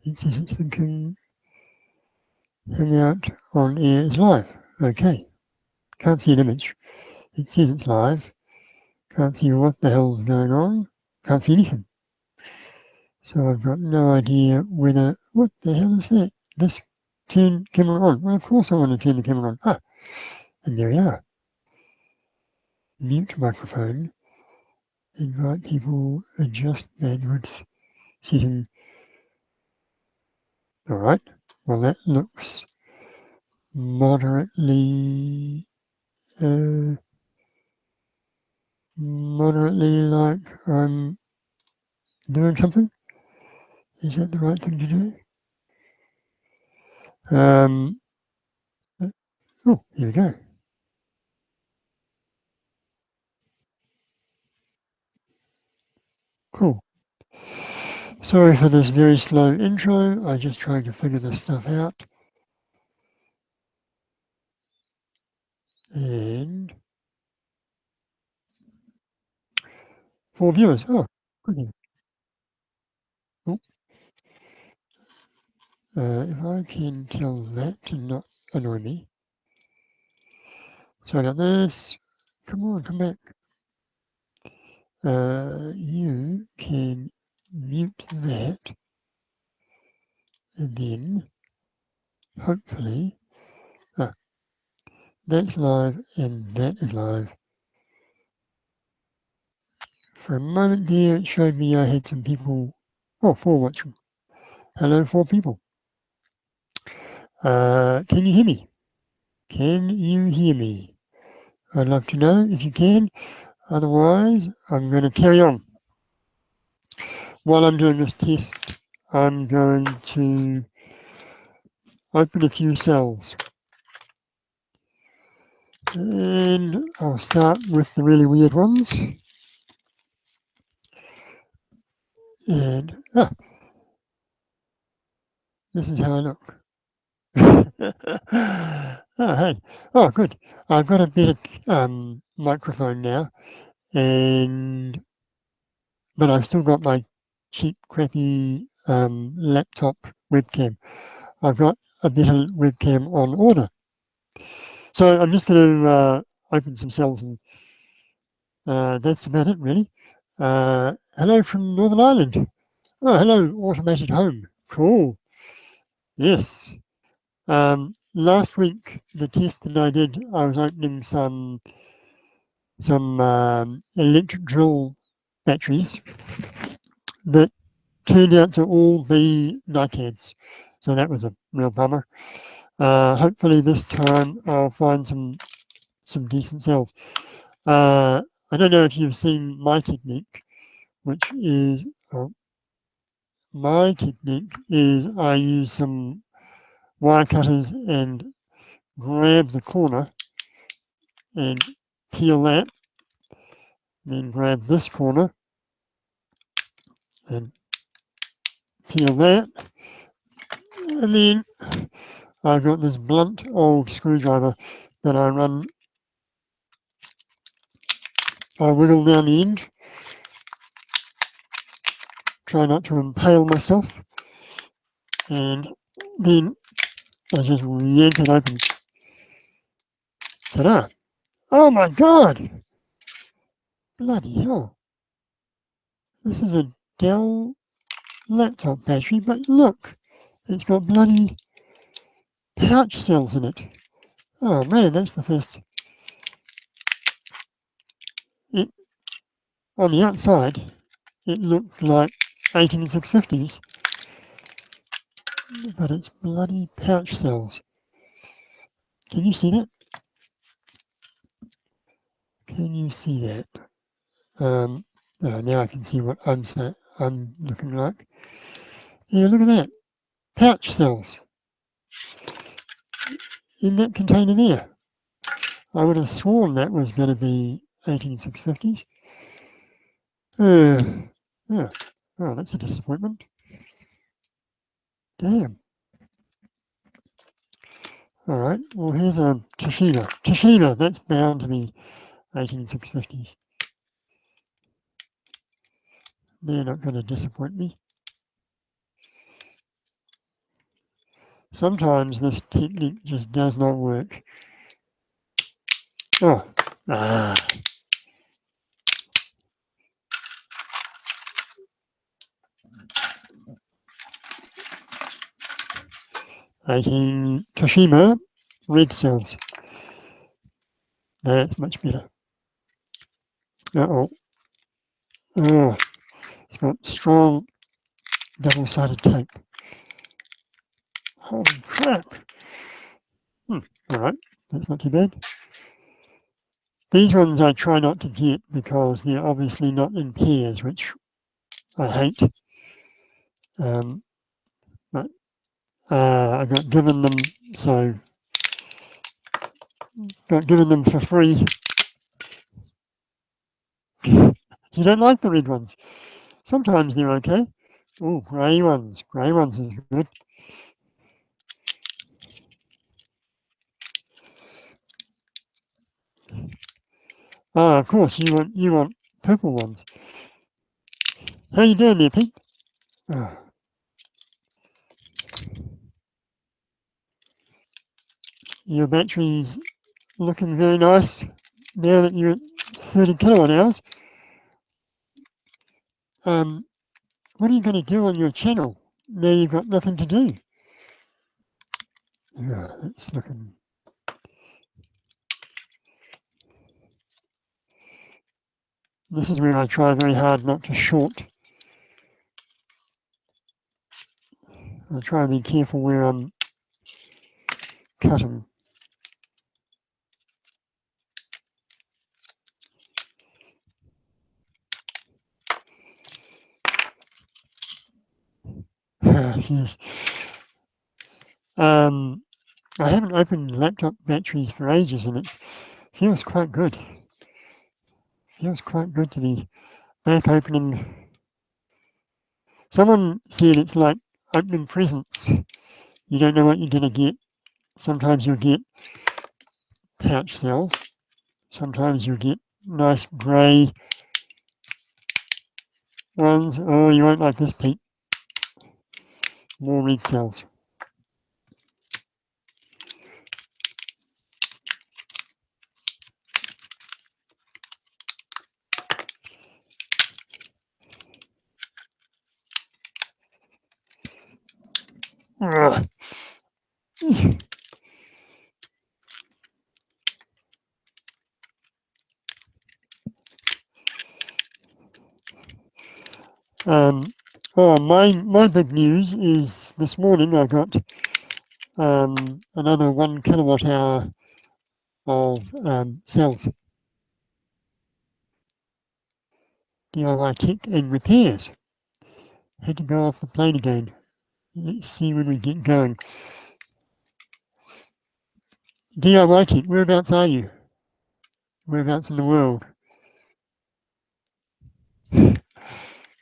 It says it's thinking Hangout on air is live. Okay. Can't see an image. It says it's live. Can't see what the hell's going on. Can't see anything. So I've got no idea whether, what the hell is that? This turn camera on. Well, of course I want to turn the camera on. Ah, and there we are. Mute microphone. Invite people, adjust bandwidth setting. All right. Well, that looks moderately like I'm doing something. Is that the right thing to do? Oh, here we go. Cool. Sorry for this very slow intro. I just tried to figure this stuff out. And 4 viewers. Oh, good. Oh. If I can tell that to not annoy me. Sorry about this. Come on, come back. You can mute that. And then, hopefully, that's live and that is live. For a moment there, it showed me I had some people, 4 watching. Hello, 4 people. Can you hear me? Can you hear me? I'd love to know if you can. Otherwise, I'm going to carry on. While I'm doing this test, I'm going to open a few cells. And I'll start with the really weird ones. And this is how I look. Oh, hey. Oh, good. I've got a better microphone now, but I've still got my cheap, crappy laptop webcam. I've got a better webcam on order. So I'm just going to open some cells, and that's about it, really. Hello from Northern Ireland. Oh, hello, automated home. Cool. Yes. Last week, the test that I did, I was opening some electric drill batteries that turned out to all be NiCads. So that was a real bummer. Hopefully this time I'll find some decent cells. I don't know if you've seen my technique, which is I use some wire cutters and grab the corner and peel that, then grab this corner and peel that, and then I've got this blunt old screwdriver that I wiggle down the end, try not to impale myself, and then I just yank it open. Ta-da! Oh my God! Bloody hell! This is a Dell laptop battery, but look, it's got bloody pouch cells in it. Oh man, that's the first. On the outside, it looked like 18650s, but it's bloody pouch cells. Can you see that? Can you see that? Now I can see what I'm looking like. Yeah, look at that. Pouch cells in that container there. I would have sworn that was going to be 18650s. Yeah. Oh, that's a disappointment. Damn. All right. Well, here's a Toshiba. Toshiba, that's bound to be 18650s. They're not going to disappoint me. Sometimes this technique just does not work. Oh, 18 Kashima red cells. That's much better. Uh-oh. Oh, it's got strong double-sided tape. Holy crap. All right, that's not too bad. These ones I try not to get because they're obviously not in pairs, which I hate. But I got given them, so got given them for free. You don't like the red ones. Sometimes they're okay. Oh, grey ones. Grey ones is good. Ah, of course, you want purple ones. How you doing there, Pete? Oh, your battery's looking very nice now that you're at 30 kilowatt hours. What are you going to do on your channel now you've got nothing to do? Yeah, it's looking. This is where I try very hard not to short. I try and be careful where I'm cutting. Yes. I haven't opened laptop batteries for ages and it feels quite good. Feels quite good to be back opening. Someone said it's like opening presents. You don't know what you're going to get. Sometimes you'll get pouch cells. Sometimes you'll get nice grey ones. Oh, you won't like this, Pete. More red cells. Ugh. My big news is this morning I got another 1 kilowatt hour of cells. DIY tech and repairs. Had to go off the plane again. Let's see when we get going. DIY tech, whereabouts are you? Whereabouts in the world?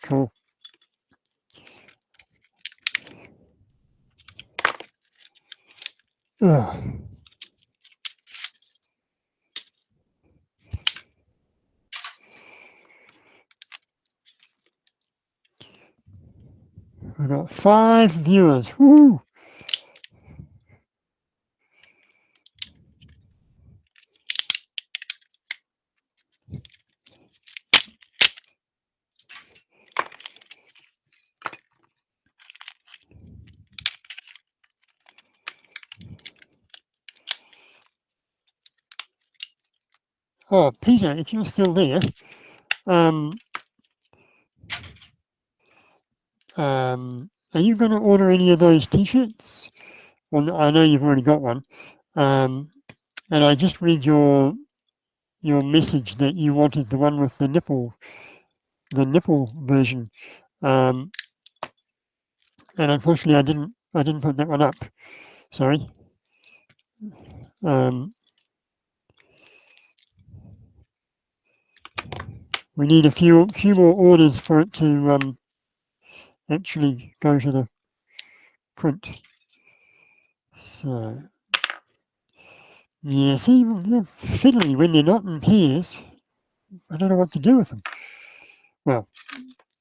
Cool. Ugh. We've got 5 viewers. Woo! Oh, Peter, if you're still there, are you going to order any of those t-shirts? Well, I know you've already got one. And I just read your message that you wanted the one with the nipple version. And unfortunately I didn't put that one up. Sorry. We need a few more orders for it to actually go to the print. So yeah, see, they're fiddly when they're not in pairs. I don't know what to do with them. Well,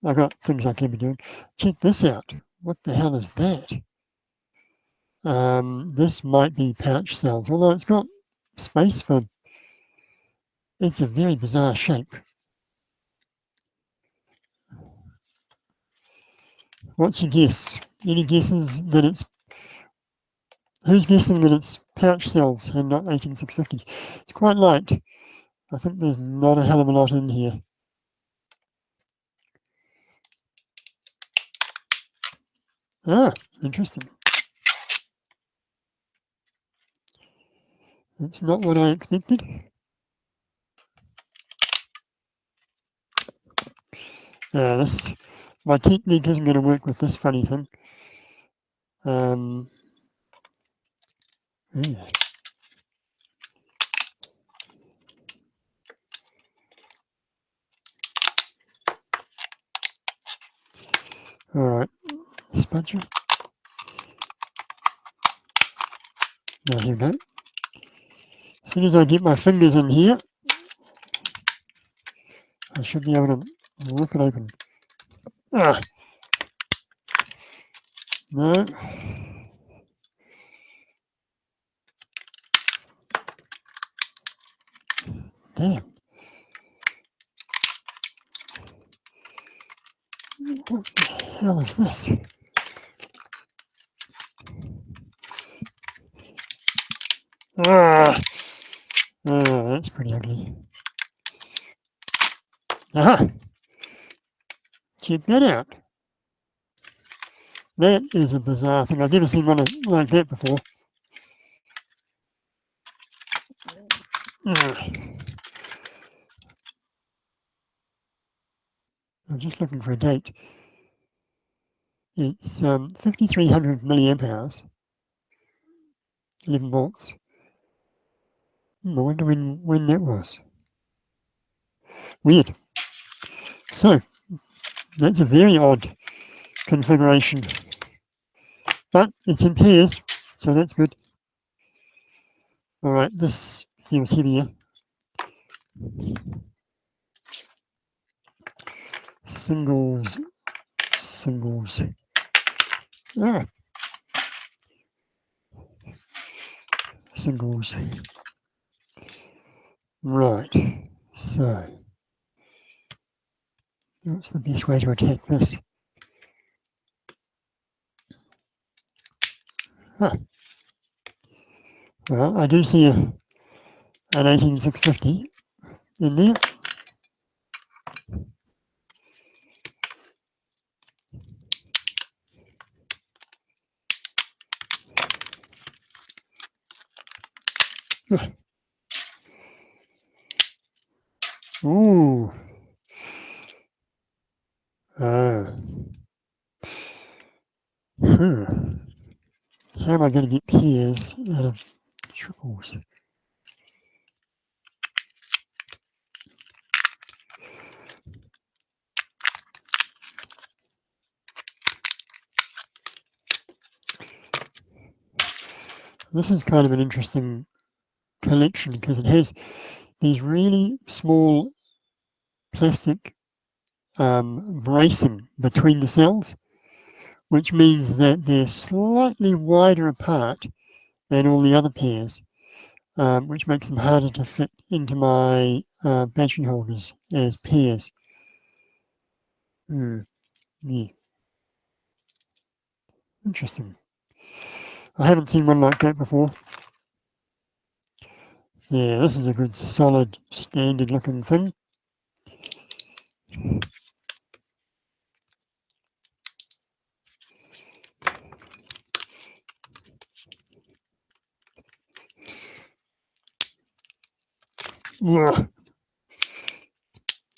I got things I can be doing. Check this out. What the hell is that? This might be pouch cells, although it's got space for, it's a very bizarre shape. What's your guess? Any guesses that it's, who's guessing that it's pouch cells and not 18650s? It's quite light. I think there's not a hell of a lot in here. Ah, interesting. That's not what I expected. This, my technique isn't going to work with this funny thing. Yeah. All right, spudger. Now here we go. As soon as I get my fingers in here, I should be able to rip it open. Ah, no. Damn. What the hell is this? Ah, that's pretty ugly. Aha! Check that out. That is a bizarre thing. I've never seen one like that before. I'm just looking for a date. It's 5,300 milliamp hours, 11 volts. I wonder when that was. Weird. So, that's a very odd configuration. But it's in pairs, so that's good. All right, this feels heavier. Singles. Ah, singles. Right, so what's the best way to attack this? Ah, well, I do see an 18650 in there. Ooh. Oh. How am I going to get pairs out of triples? This is kind of an interesting collection because it has these really small plastic bracing between the cells, which means that they're slightly wider apart than all the other pairs, which makes them harder to fit into my battery holders as pairs. Yeah, interesting. I haven't seen one like that before. Yeah, this is a good solid standard looking thing. Ugh.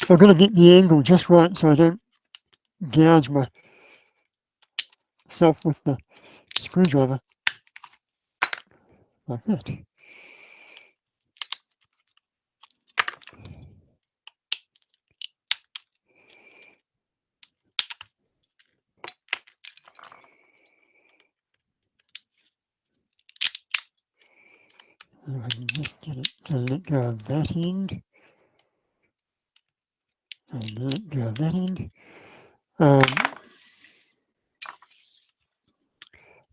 I've got to get the angle just right so I don't gouge myself with the screwdriver like that. If I can just get it to let go of that end and let go of that end.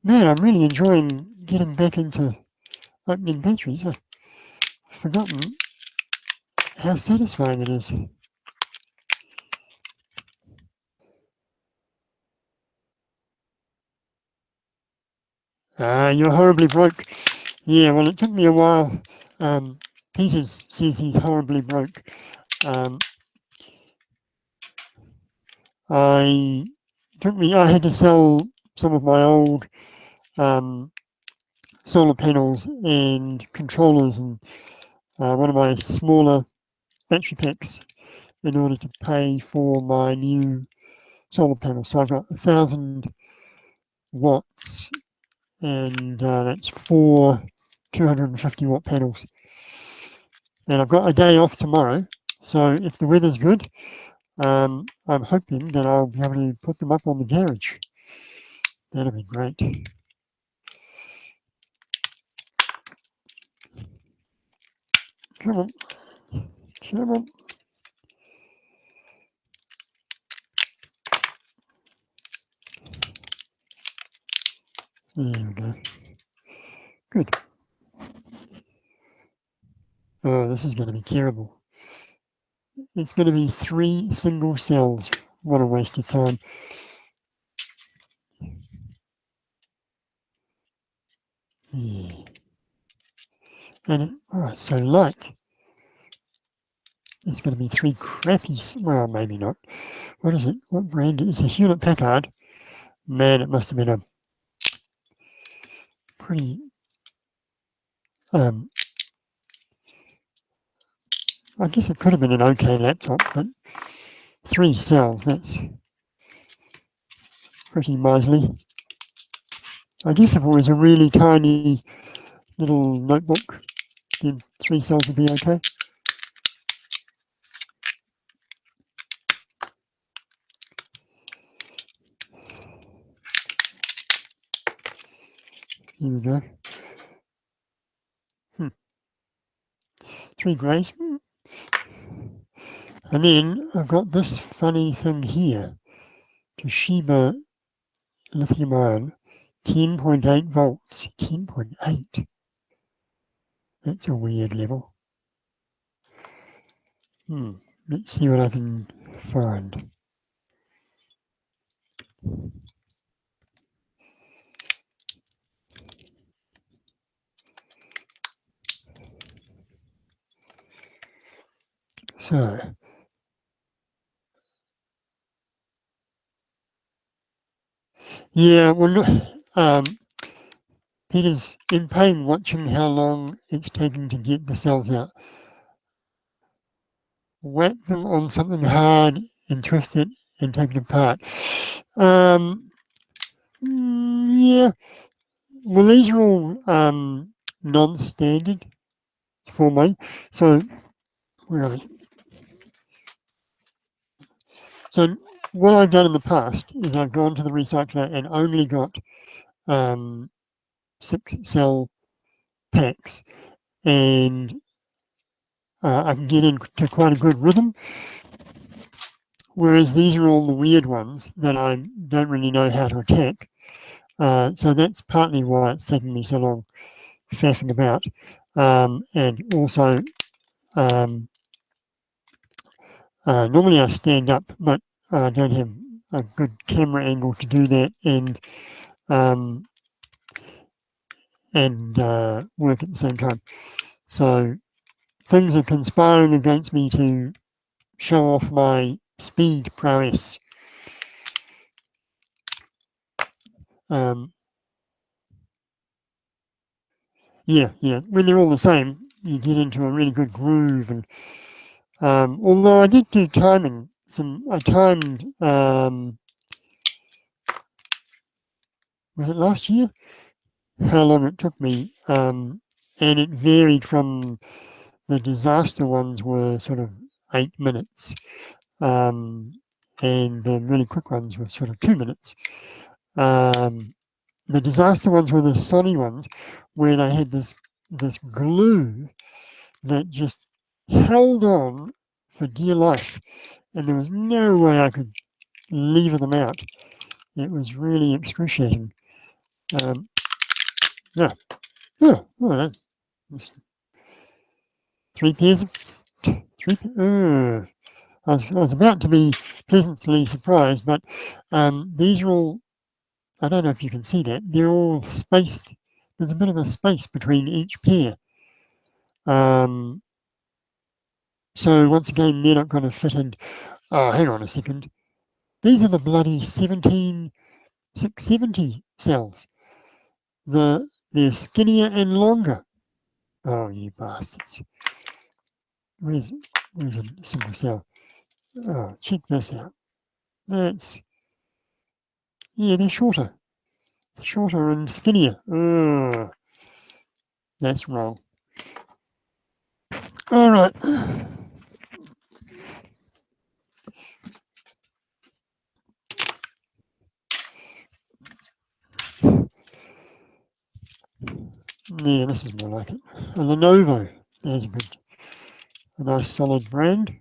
Man, I'm really enjoying getting back into opening batteries. I've forgotten how satisfying it is. You're horribly broke. Yeah, well, it took me a while. Um, Peters says he's horribly broke. Um, I I had to sell some of my old um, solar panels and controllers and one of my smaller battery packs in order to pay for my new solar panel. So I've got 1,000 watts, and that's four 250-watt panels. And I've got a day off tomorrow, so if the weather's good, I'm hoping that I'll be able to put them up on the garage. That'll be great. Come on, come on. There we go. Good. Oh, this is going to be terrible. It's going to be 3 single cells. What a waste of time. Yeah. And it's so light. It's going to be 3 crappy, well, maybe not. What is it? What brand? It's a Hewlett Packard. Man, it must have been a pretty, um, I guess it could have been an okay laptop, but 3 cells, that's pretty miserly. I guess if it was a really tiny little notebook, then 3 cells would be okay. Here we go. 3 greys. And then I've got this funny thing here. Toshiba lithium ion, 10.8 volts. 10.8. That's a weird level. Let's see what I can find. So, yeah, well, Peter's in pain watching how long it's taking to get the cells out. Whack them on something hard and twist it and take it apart. Yeah. Well, these are all non-standard for me. So, where are we? So, what I've done in the past is I've gone to the recycler and only got 6-cell packs, and I can get into quite a good rhythm. Whereas these are all the weird ones that I don't really know how to attack. So that's partly why it's taken me so long faffing about. And also, normally I stand up, but I don't have a good camera angle to do that um, and work at the same time. So things are conspiring against me to show off my speed prowess. Um, yeah. When they're all the same, you get into a really good groove. And although I did do timing, I timed. Was it last year? How long it took me, and it varied from the disaster ones were sort of 8 minutes, and the really quick ones were sort of 2 minutes. Um, the disaster ones were the sunny ones, where they had this glue that just held on for dear life, and there was no way I could lever them out. It was really excruciating. Yeah, yeah, well, that's 3 pairs of, I was about to be pleasantly surprised, but these are all, I don't know if you can see that, they're all spaced. There's a bit of a space between each pair. So once again, they're not going to fit in. Oh, hang on a second. These are the bloody 17670 cells. They're skinnier and longer. Oh, you bastards. Where's a single cell? Oh, check this out. That's, yeah, they're shorter. Shorter and skinnier. Oh, that's wrong. All right. Yeah, this is more like it. A Lenovo. There's a nice solid brand.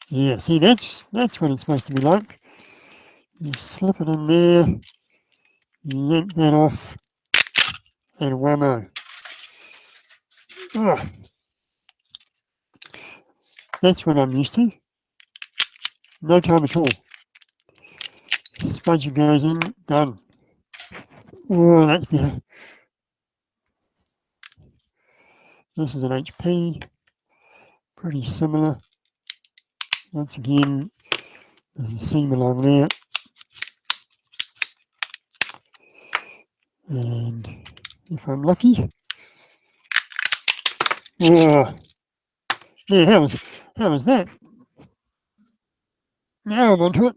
Yeah, see, that's what it's supposed to be like. You slip it in there, yank that off, and whammo. Oh, that's what I'm used to. No time at all. Spudger goes in, done. Oh, that's better. This is an HP, pretty similar. Once again, there's a seam along there. And if I'm lucky, oh, yeah, how was that? Now I'm onto it.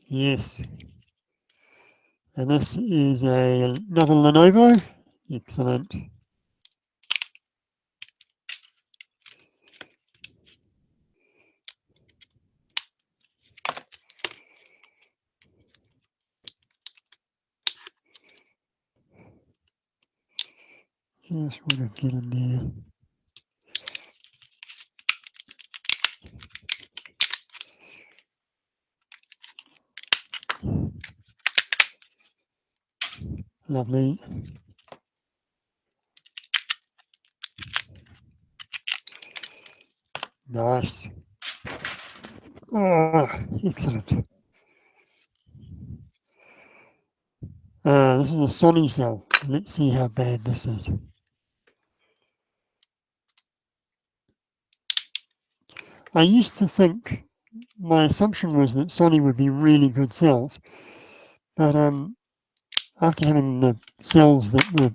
Yes, and this is another Lenovo. Excellent. Just want to get in there. Lovely. Nice. Oh, excellent. This is a Sony cell. Let's see how bad this is. I used to think, my assumption was that Sony would be really good cells, but after having the cells that were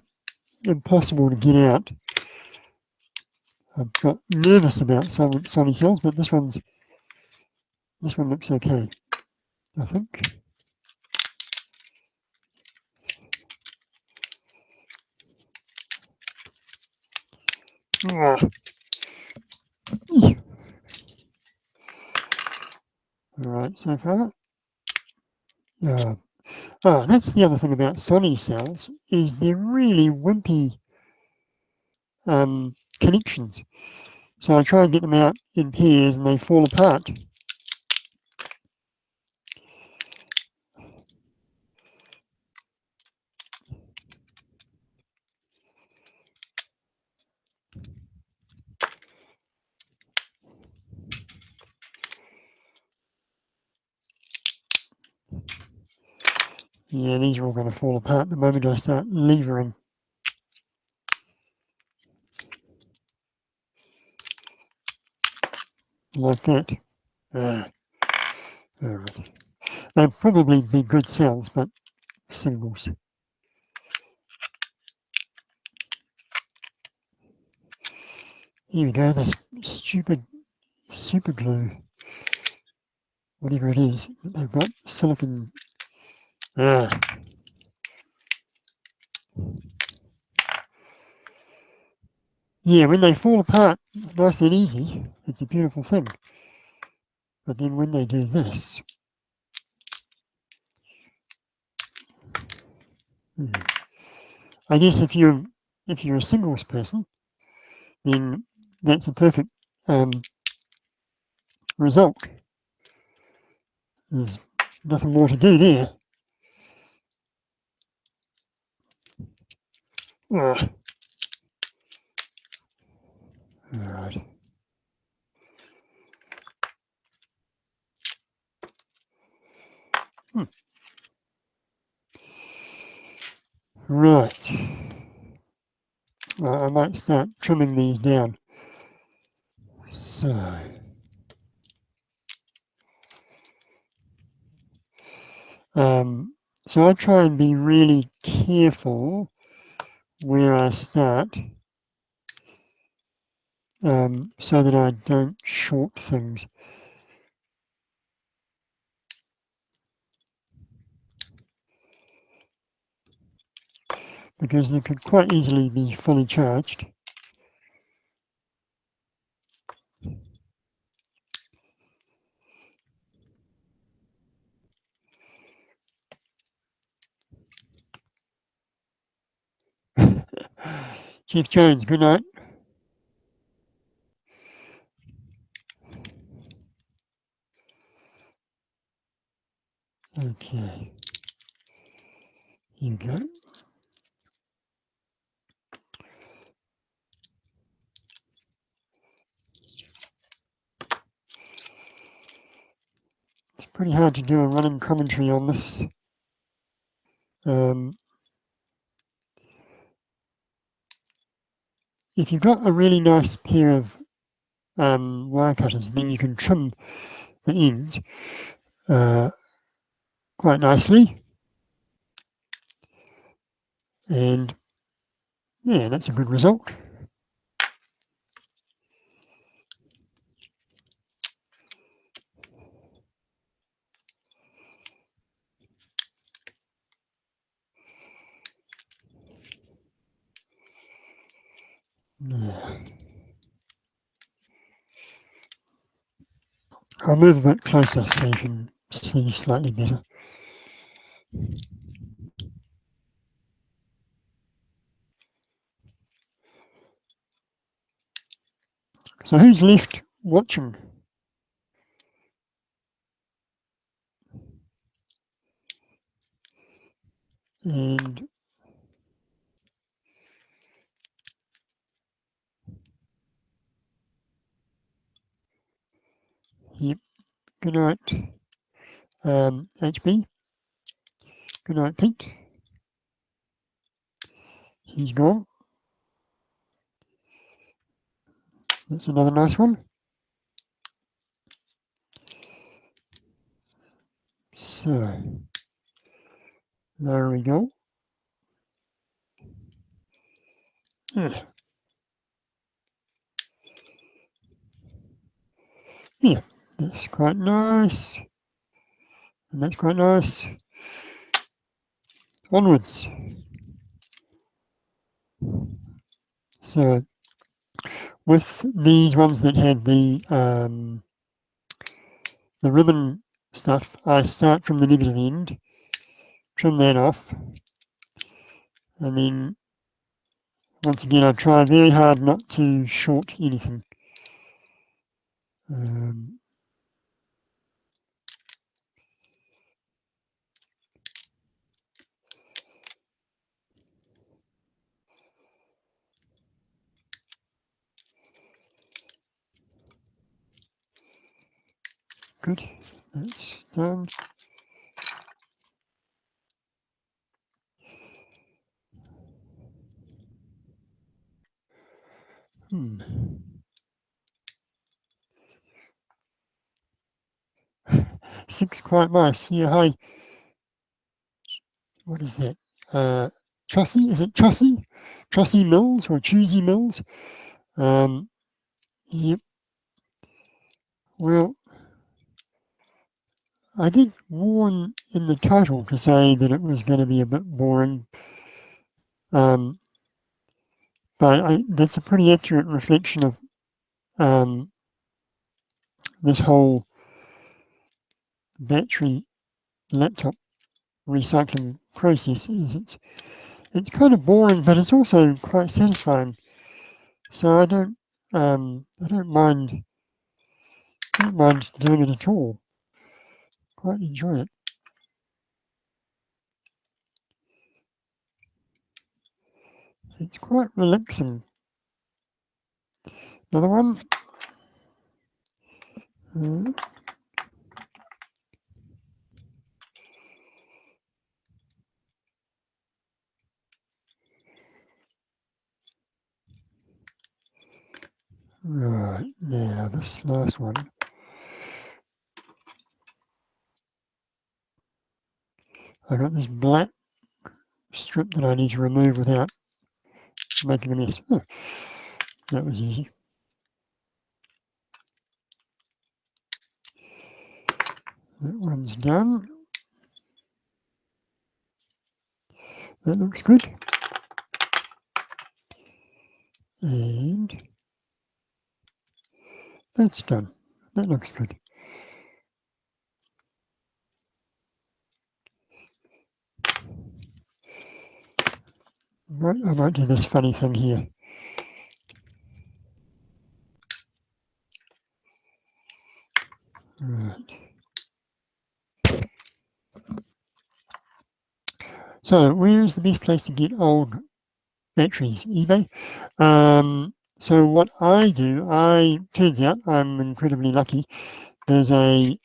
impossible to get out, I've got nervous about some Sony cells, but this one looks okay, I think. Oh. All right, so far. That's the other thing about Sony cells is they're really wimpy connections. So I try and get them out in pairs and they fall apart. Yeah, these are all going to fall apart the moment I start levering. Like that. All right. They'll probably be good cells, but singles. Here we go, this stupid super glue, whatever it is, they've got silicon. Yeah, when they fall apart nice and easy, it's a beautiful thing. But then when they do this, I guess if you're a singles person, then that's a perfect result. There's nothing more to do there. All right. Right. Well, I might start trimming these down. So I try and be really careful where I start, so that I don't short things. Because they could quite easily be fully charged. Chief Jones, good night. Okay, here we go. It's pretty hard to do a running commentary on this. If you've got a really nice pair of wire cutters, then you can trim the ends quite nicely. And yeah, that's a good result. Yeah. I'll move a bit closer so you can see slightly better. So who's left watching? And yep, good night, HB. Good night, Pete. He's gone. That's another nice one. So there we go. Yeah, yeah, that's quite nice. And that's quite nice. Onwards. So with these ones that have the ribbon stuff, I start from the negative end, trim that off, and then once again I try very hard not to short anything. Good, that's done. Six quite nice. Yeah, hi. What is that? Chossie? Is it Chossie? Chossie Mills or Choosy Mills? Yep. Well, I did warn in the title to say that it was going to be a bit boring, but that's a pretty accurate reflection of this whole battery laptop recycling process is it's kind of boring, but it's also quite satisfying. So I don't mind doing it at all. Quite enjoy it. It's quite relaxing. Another one. Right, now this last one. I got this black strip that I need to remove without making a mess. Oh, that was easy. That one's done. That looks good. And that's done. That looks good. Right, I might do this funny thing here. Right. So where is the best place to get old batteries? eBay. So what I do, turns out I'm incredibly lucky. There's an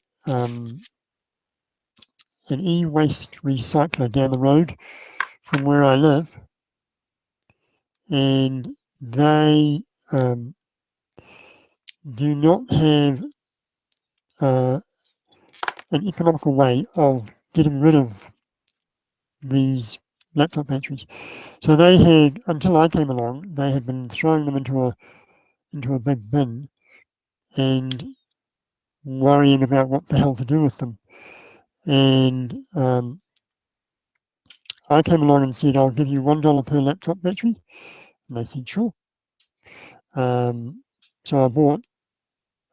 e-waste recycler down the road from where I live, and they do not have an economical way of getting rid of these laptop batteries. So they had, until I came along, they had been throwing them into a big bin and worrying about what the hell to do with them. And I came along and said, I'll give you $1 per laptop battery. And they said, sure. So I bought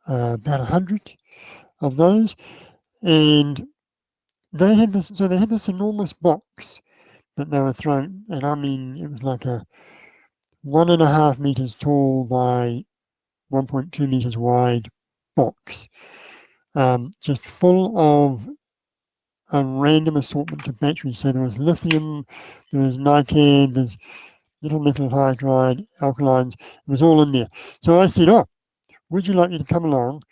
about 100 of those, and they had this enormous box that they were throwing, and I mean, it was like a 1.5 meters tall by 1.2 meters wide box, just full of a random assortment of batteries. So there was lithium, there was NiCad, there's little metal hydride, alkalines, it was all in there. So I said, oh, would you like me to come along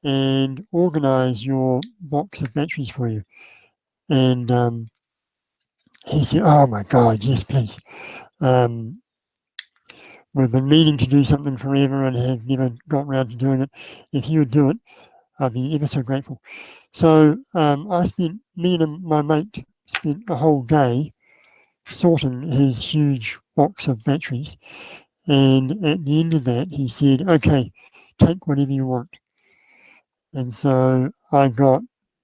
and organize your box of batteries for you? And he said, oh my God, yes, please. We've been meaning to do something forever and have never got around to doing it. If you would do it, I'd be ever so grateful. So me and my mate spent a whole day sorting his huge box of batteries. And at the end of that, he said, okay, take whatever you want. And so I got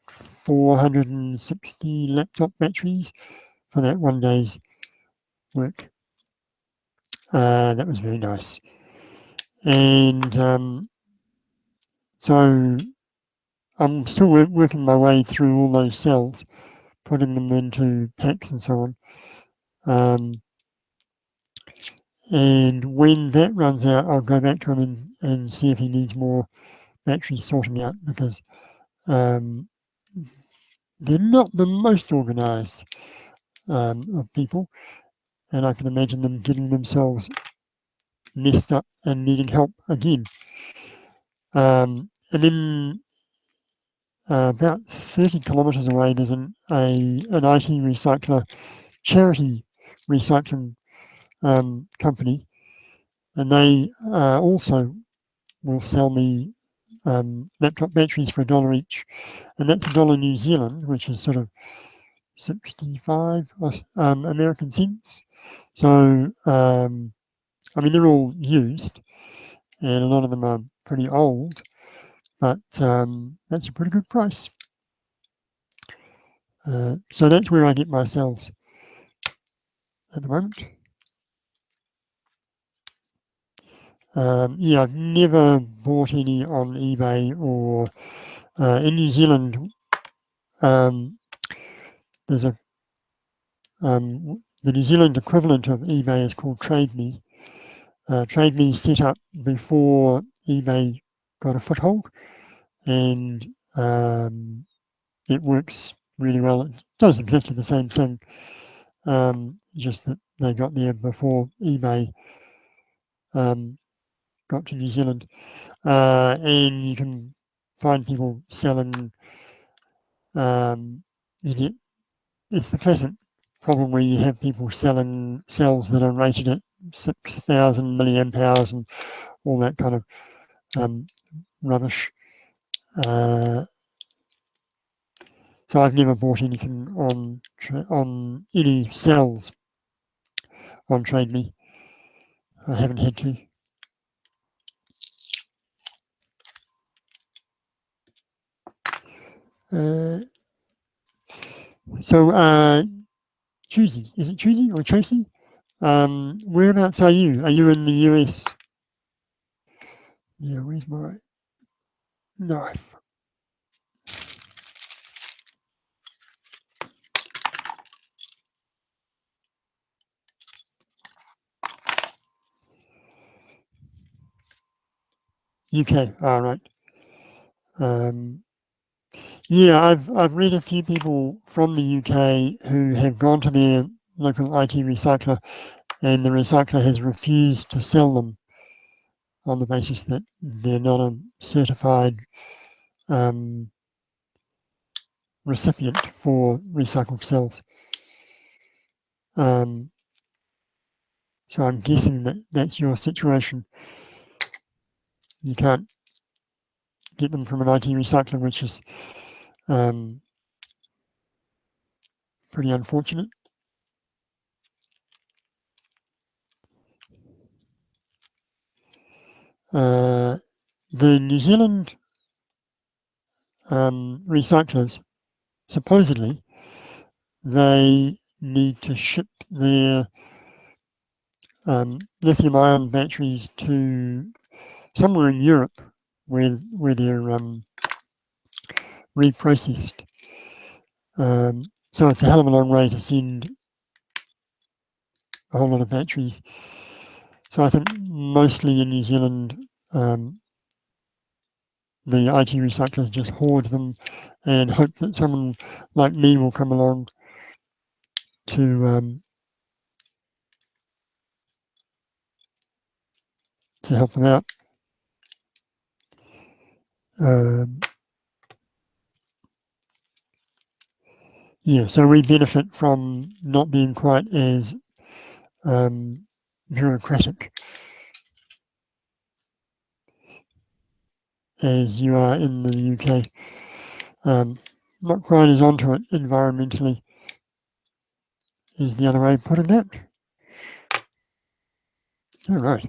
460 laptop batteries for that one day's work. That was very nice. And so I'm still working my way through all those cells, putting them into packs and so on. And when that runs out, I'll go back to him and see if he needs more batteries sorting out, because they're not the most organised of people, and I can imagine them getting themselves messed up and needing help again. And then about 30 kilometres away, there's an IT recycler, charity recycling company, and they also will sell me laptop batteries for $1 each, and that's $1 New Zealand, which is sort of 65 American cents. So, I mean, they're all used, and a lot of them are pretty old, but that's a pretty good price. So that's where I get my cells at the moment. Yeah, I've never bought any on eBay or in New Zealand. There's a the New Zealand equivalent of eBay is called TradeMe. TradeMe set up before eBay got a foothold, and it works really well. It does exactly the same thing, just that they got there before eBay got to New Zealand. And you can find people selling, you get, it's the classic problem where you have people selling cells that are rated at 6,000 milliamp hours and all that kind of rubbish. So I've never bought anything on any cells on TradeMe. I haven't had to. Choosy, is it Choosy or Chosy? Whereabouts are you? Are you in the US? Yeah, where's my knife? UK, all right. Yeah, I've read a few people from the UK who have gone to their local IT recycler, and the recycler has refused to sell them on the basis that they're not a certified recipient for recycled cells. So I'm guessing that that's your situation. You can't get them from an IT recycler, which is pretty unfortunate. The New Zealand recyclers, supposedly, they need to ship their lithium-ion batteries to somewhere in Europe where they're reprocessed. So it's a hell of a long way to send a whole lot of batteries. So I think mostly in New Zealand, the IT recyclers just hoard them and hope that someone like me will come along to help them out. Yeah, so we benefit from not being quite as bureaucratic as you are in the UK. Not quite as onto it environmentally is the other way of putting that. All right.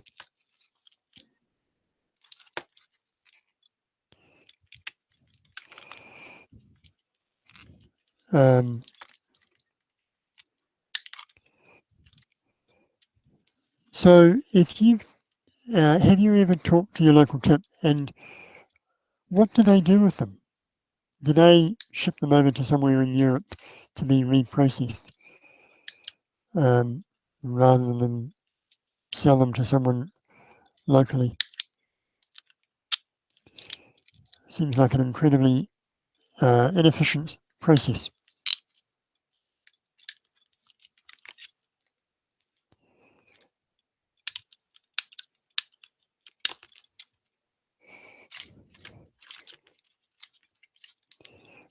So if you've have you ever talked to your local tip, and what do they do with them? Do they ship them over to somewhere in Europe to be reprocessed rather than sell them to someone locally? Seems like an incredibly inefficient process.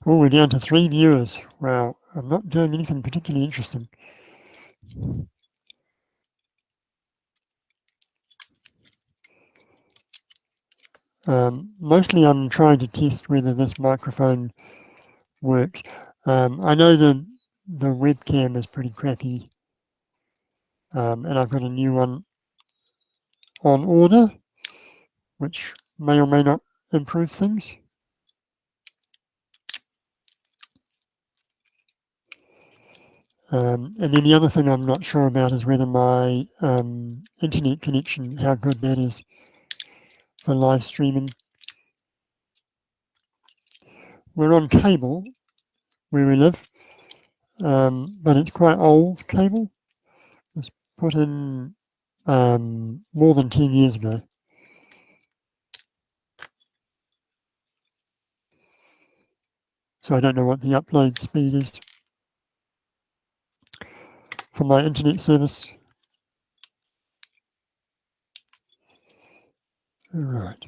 Oh, we're down to 3 viewers. Wow, I'm not doing anything particularly interesting. Mostly I'm trying to test whether this microphone works. I know the webcam is pretty crappy, and I've got a new one on order, which may or may not improve things. And then the other thing I'm not sure about is whether my internet connection, how good that is for live streaming. We're on cable where we live, but it's quite old cable. It was put in more than 10 years ago. So I don't know what the upload speed is for my internet service. All right.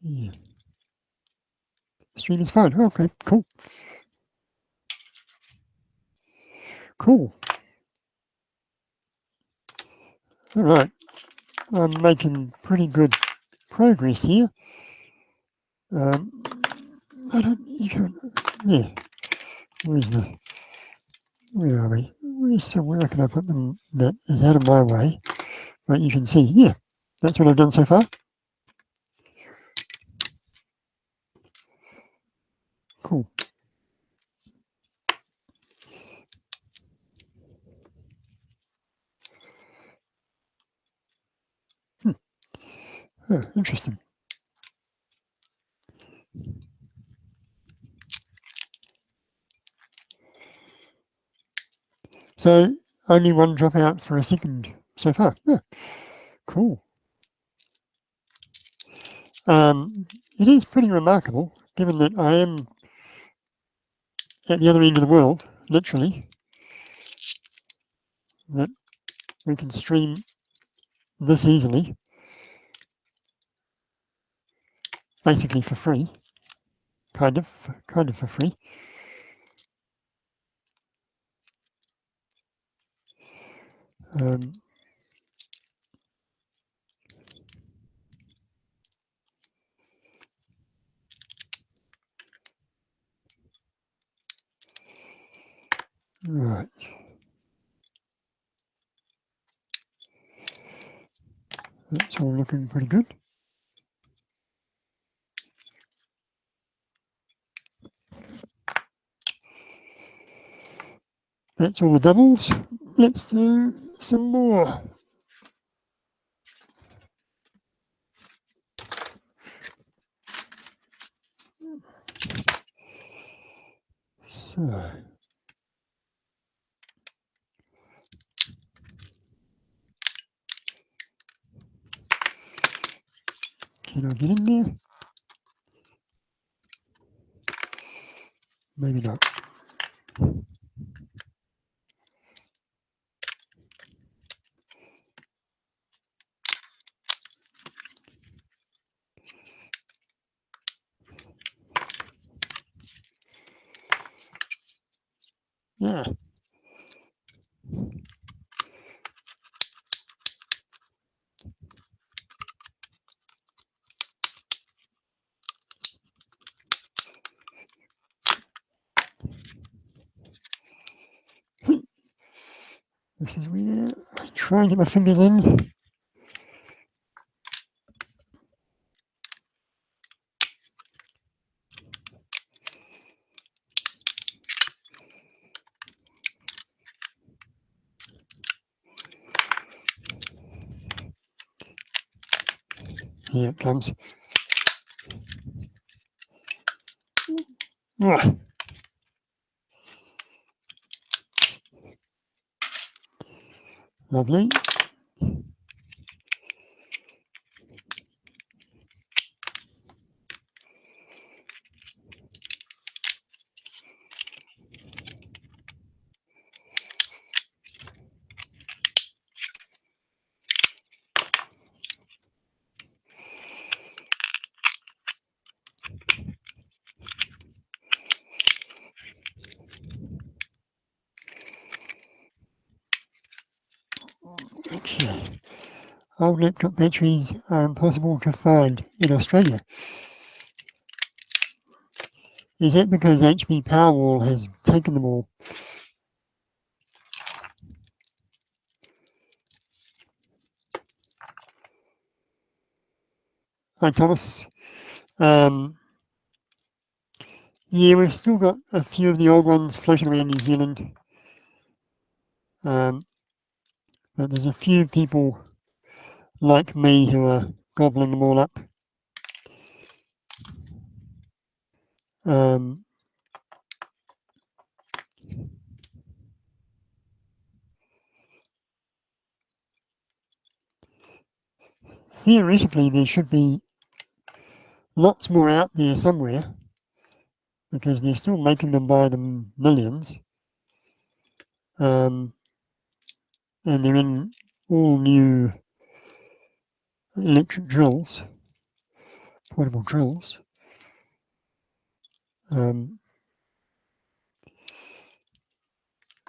Yeah. Stream is fine. Okay, cool. Cool. All right. I'm making pretty good progress here. I don't, you can, yeah. Where are we? Where can I put them that is out of my way? But you can see, yeah, that's what I've done so far. Cool. Oh, interesting. So only one dropout for a second so far. Yeah, cool. It is pretty remarkable, given that I am at the other end of the world, literally, that we can stream this easily, basically for free, kind of for free. Right. That's all looking pretty good. That's all the doubles. Let's do some more. So, can I get in there? Maybe not. Yeah. This is where I try and get my fingers in. Here it comes. Ah, lovely. Okay. Old laptop batteries are impossible to find in Australia. Is that because HP Powerwall has taken them all? Hi, Thomas. Yeah, we've still got a few of the old ones floating around New Zealand. But there's a few people like me who are gobbling them all up. theoretically, there should be lots more out there somewhere, because they're still making them by the millions. And they're in all new electric drills, portable drills.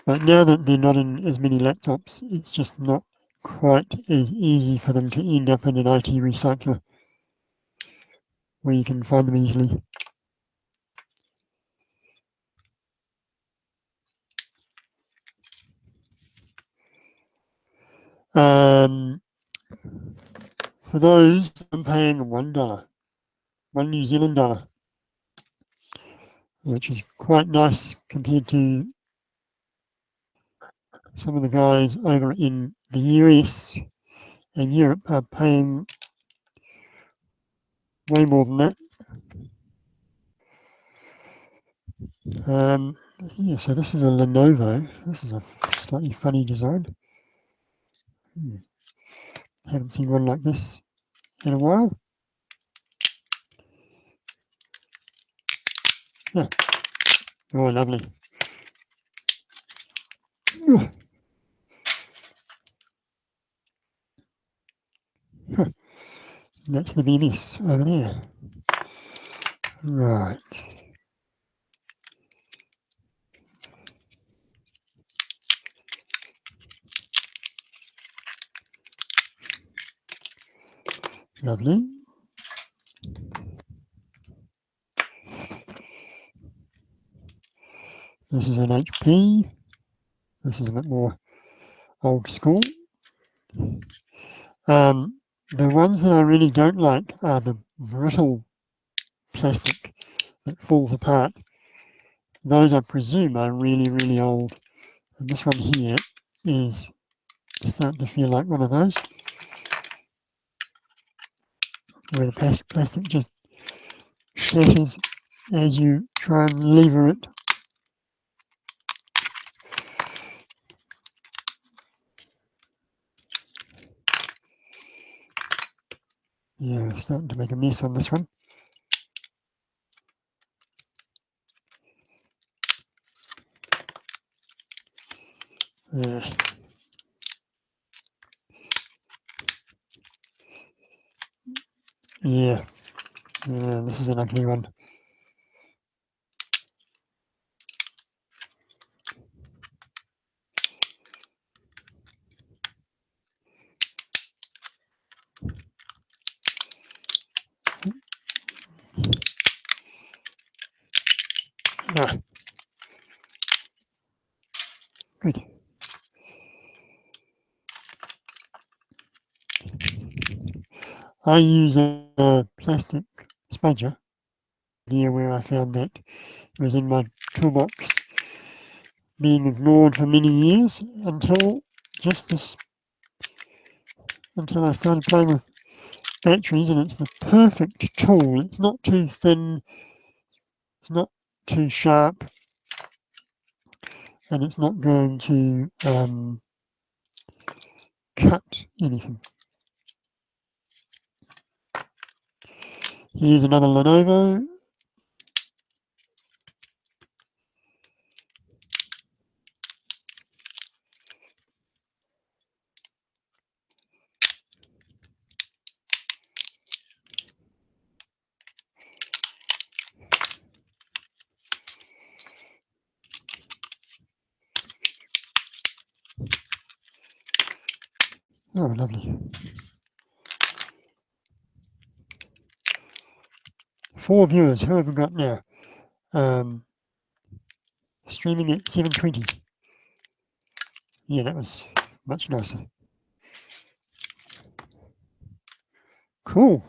But now that they're not in as many laptops, it's just not quite as easy for them to end up in an IT recycler where you can find them easily. For those, I'm paying $1, $1 New Zealand dollar, which is quite nice compared to some of the guys over in the US and Europe are paying way more than that. Yeah, so this is a Lenovo. This is a slightly funny design. Haven't seen one like this in a while. Yeah. Oh, lovely. That's the BMS over there. Right. Lovely. This is an HP. This is a bit more old school. The ones that I really don't like are the brittle plastic that falls apart. Those, I presume, are really, really old. And this one here is starting to feel like one of those, where the plastic just shatters as you try and lever it. Yeah, starting to make a mess on this one. Yeah. Yeah, this is an ugly one. Ah, good. I use a plastic spudger here where I found that it was in my toolbox being ignored for many years until until I started playing with batteries, and it's the perfect tool. It's not too thin, it's not too sharp, and it's not going to cut anything. Here's another Lenovo. Oh, lovely. 4 viewers. Who have we got now? Streaming at 720. Yeah, that was much nicer. Cool.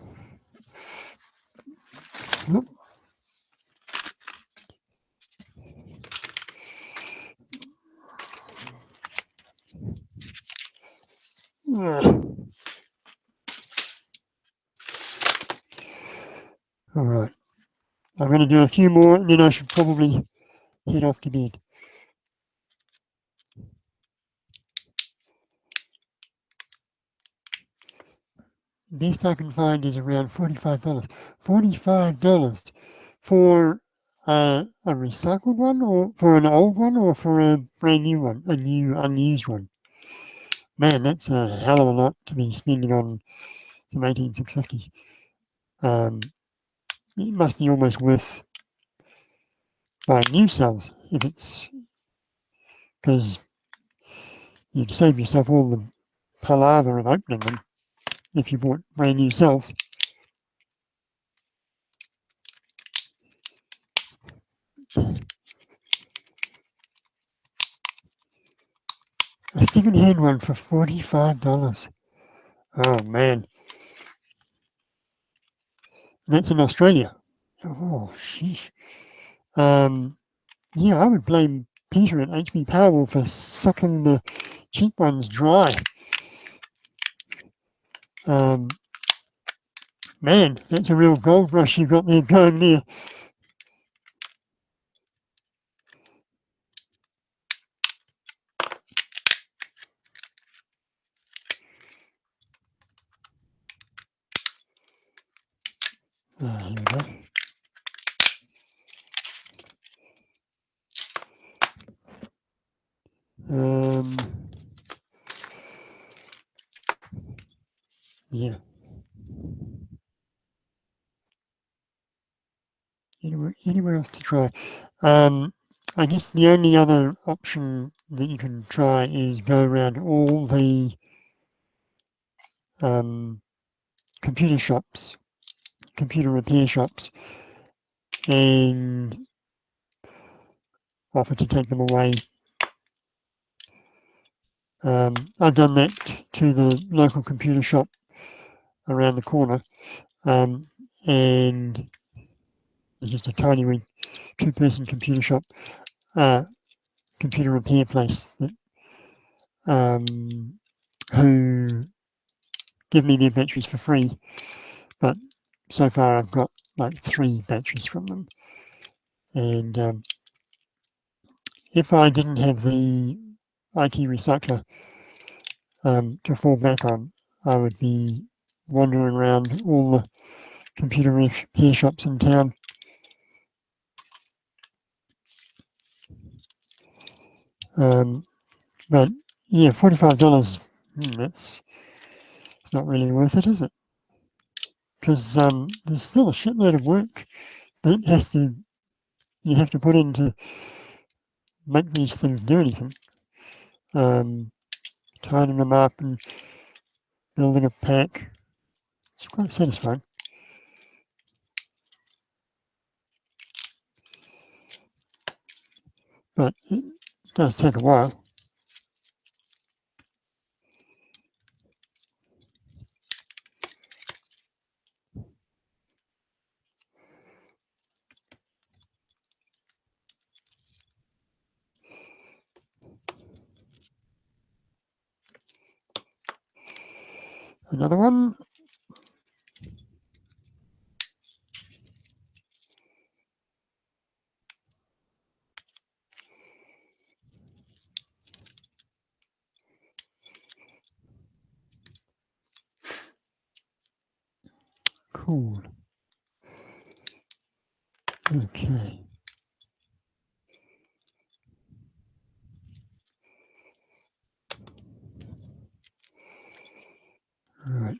All right. I'm going to do a few more and then I should probably head off to bed. Best I can find is around $45. $45 for a recycled one, or for an old one, or for a brand new one, a new unused one. Man, that's a hell of a lot to be spending on some 18650s. It must be almost worth buying new cells if it's, because you'd save yourself all the palaver of opening them if you bought brand new cells. A second-hand one for $45. Oh man, that's in Australia. Oh sheesh. Yeah, I would blame Peter at HP Powerwall for sucking the cheap ones dry. Um, Man, that's a real gold rush you've got there going there. Here we go. Yeah. Anywhere else to try? I guess the only other option that you can try is go around all the computer shops, computer repair shops, and offer to take them away. I've done that to the local computer shop around the corner, and it's just a tiny wee two-person computer shop, computer repair place that who give me their batteries for free, but so far I've got like 3 batteries from them, and if I didn't have the IT recycler to fall back on, I would be wandering around all the computer repair shops in town. But yeah, $45, that's not really worth it, is it? Because there's still a shitload of work that you have to put in to make these things do anything. Tidying them up and building a pack. It's quite satisfying. But it does take a while. Another one. Cool. Okay. Right.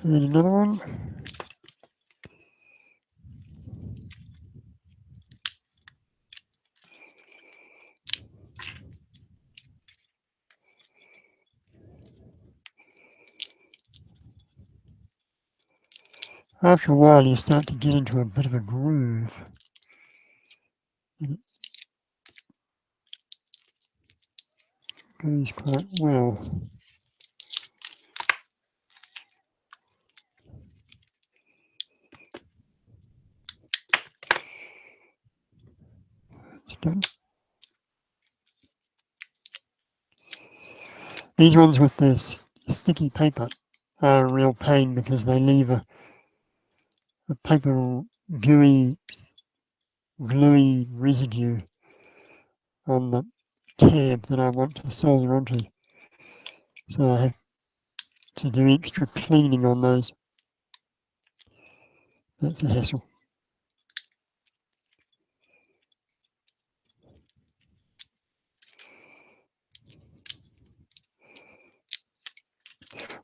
And another one. After a while, you start to get into a bit of a groove. And it goes quite well. It's done. These ones with this sticky paper are a real pain because they leave a paper gluey residue on the tab that I want to solder onto. So I have to do extra cleaning on those. That's a hassle.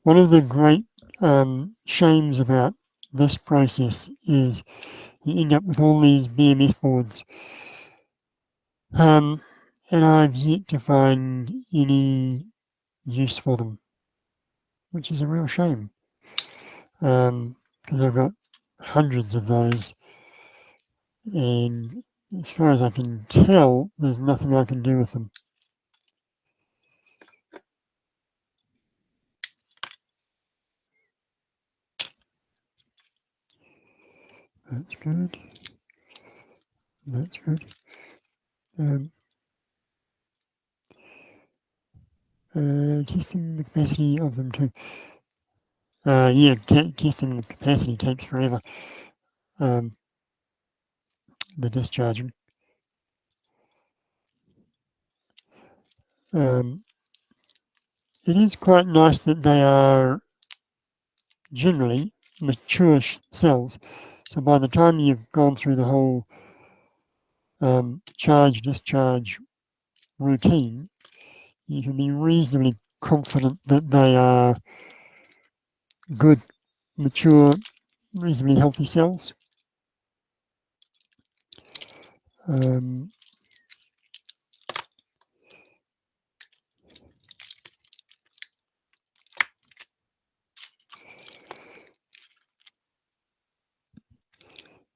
One of the great shames about this process is you end up with all these BMS boards. And I've yet to find any use for them, which is a real shame. Because I've got hundreds of those, and as far as I can tell, there's nothing I can do with them. That's good. That's good. Testing the capacity of them too. Yeah, testing the capacity takes forever. The discharging. It is quite nice that they are generally mature cells. So by the time you've gone through the whole charge-discharge routine, you can be reasonably confident that they are good, mature, reasonably healthy cells.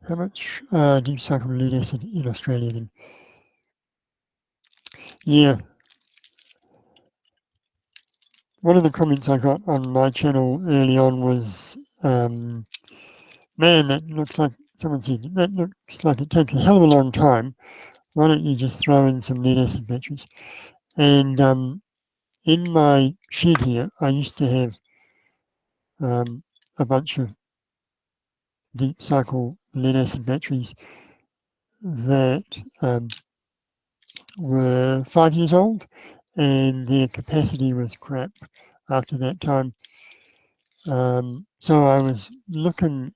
How much do you cycle lead acid in Australia then? Yeah. One of the comments I got on my channel early on was, man, that looks like, someone said, that looks like it takes a hell of a long time. Why don't you just throw in some lead acid batteries? And in my shed here, I used to have a bunch of deep cycle lead acid batteries that were 5 years old, and their capacity was crap after that time. So I was looking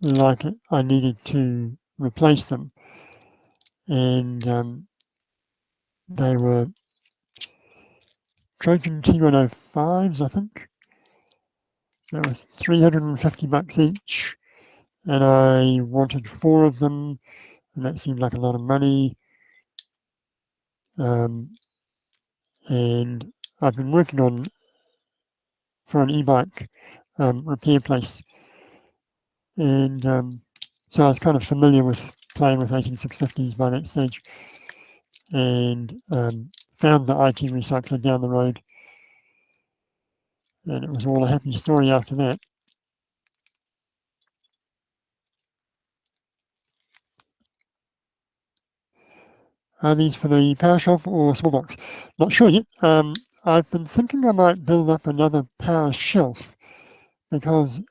like I needed to replace them, and they were Trojan T105s, I think. They were $350 each, and I wanted 4 of them, and that seemed like a lot of money. And I've been working on for an e-bike repair place, and so I was kind of familiar with playing with 18650s by that stage, and found the IT recycler down the road, and it was all a happy story after that. Are these for the power shelf or small box? Not sure yet. I've been thinking I might build up another power shelf because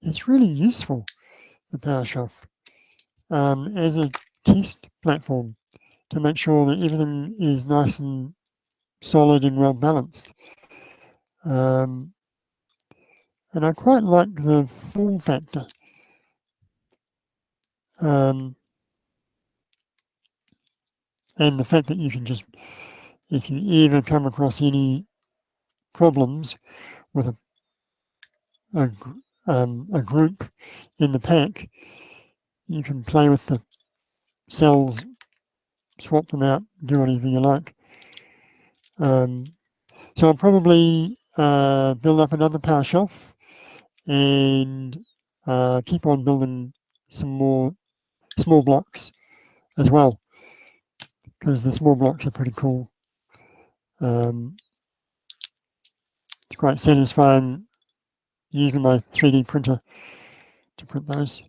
it's really useful, the power shelf, as a test platform to make sure that everything is nice and solid and well balanced. And I quite like the form factor. And the fact that you can just, if you ever come across any problems with a group in the pack, you can play with the cells, swap them out, do whatever you like. So I'll probably build up another power shelf and keep on building some more small blocks as well, because the small blocks are pretty cool. It's quite satisfying using my 3D printer to print those.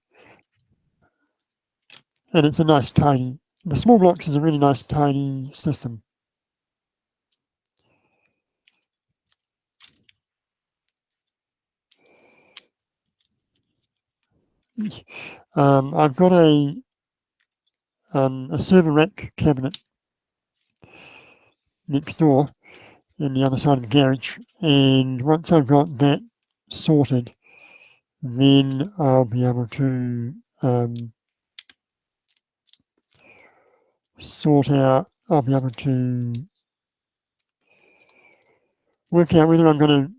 And it's a nice tidy, the small blocks is a really nice tidy system. I've got a server rack cabinet next door in the other side of the garage, and once I've got that sorted, then I'll be able to I'll be able to work out whether I'm going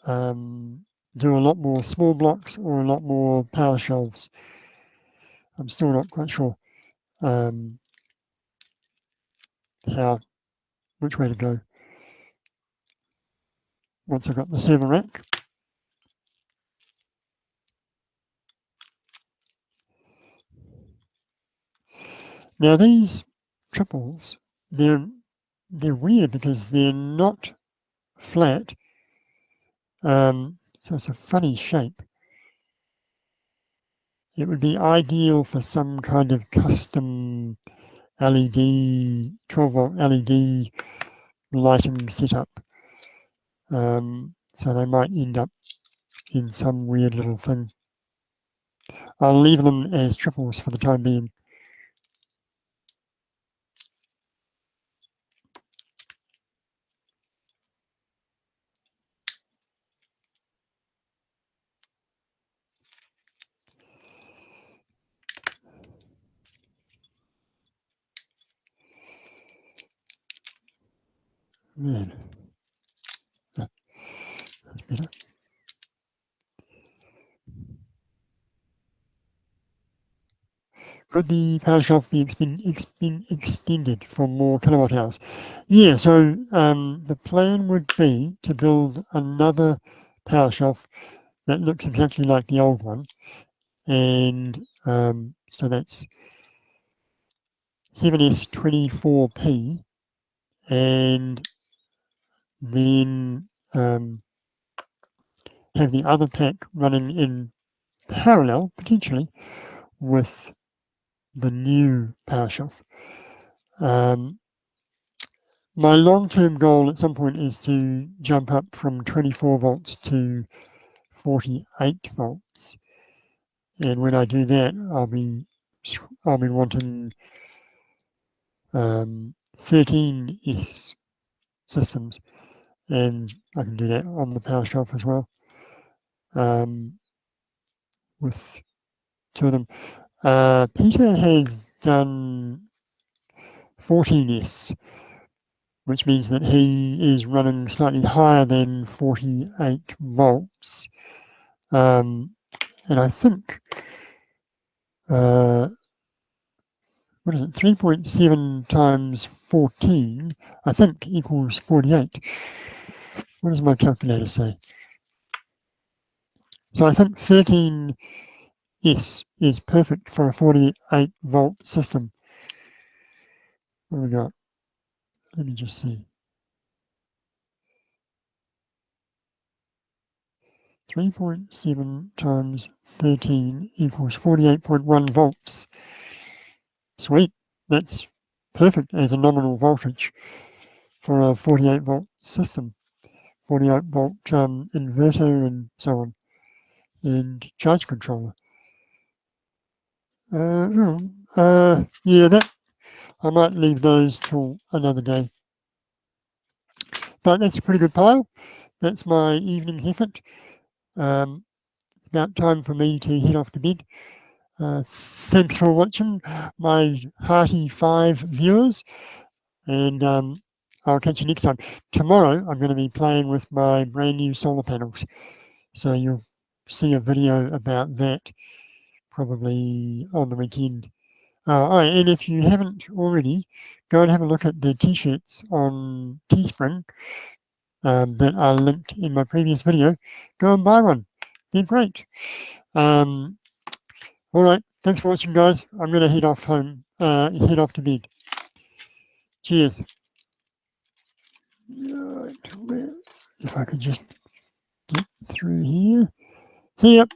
to do a lot more small blocks or a lot more power shelves. I'm still not quite sure which way to go once I've got the server rack. Now these triples, they're weird because they're not flat, so it's a funny shape. It would be ideal for some kind of custom LED, 12-volt LED lighting setup. So they might end up in some weird little thing. I'll leave them as triples for the time being. Man, that's better. Could the power shelf be extended for more kilowatt hours? Yeah, so the plan would be to build another power shelf that looks exactly like the old one, and so that's 7S24P, and then have the other pack running in parallel, potentially, with the new power shelf. My long-term goal at some point is to jump up from 24 volts to 48 volts. And when I do that, I'll be wanting 13S systems, and I can do that on the power shelf as well, with two of them. Peter has done 14S, which means that he is running slightly higher than 48 volts. And I think, what is it, 3.7 times 14, I think equals 48. What does my calculator say? So I think 13S is perfect for a 48 volt system. What do we got? Let me just see. 3.7 times 13 equals 48.1 volts. Sweet, that's perfect as a nominal voltage for a 48 volt system, 48 volt inverter and so on, and charge controller. Yeah, that I might leave those till another day. But that's a pretty good pile. That's my evening's effort. About time for me to head off to bed. Thanks for watching, my hearty 5 viewers, and I'll catch you next time. Tomorrow I'm going to be playing with my brand new solar panels, so you'll see a video about that probably on the weekend. And if you haven't already, go and have a look at the t-shirts on Teespring that are linked in my previous video. Go and buy one. They're great. All right, thanks for watching, guys. I'm going to head off home, head off to bed. Cheers. Right, if I could just get through here. See ya.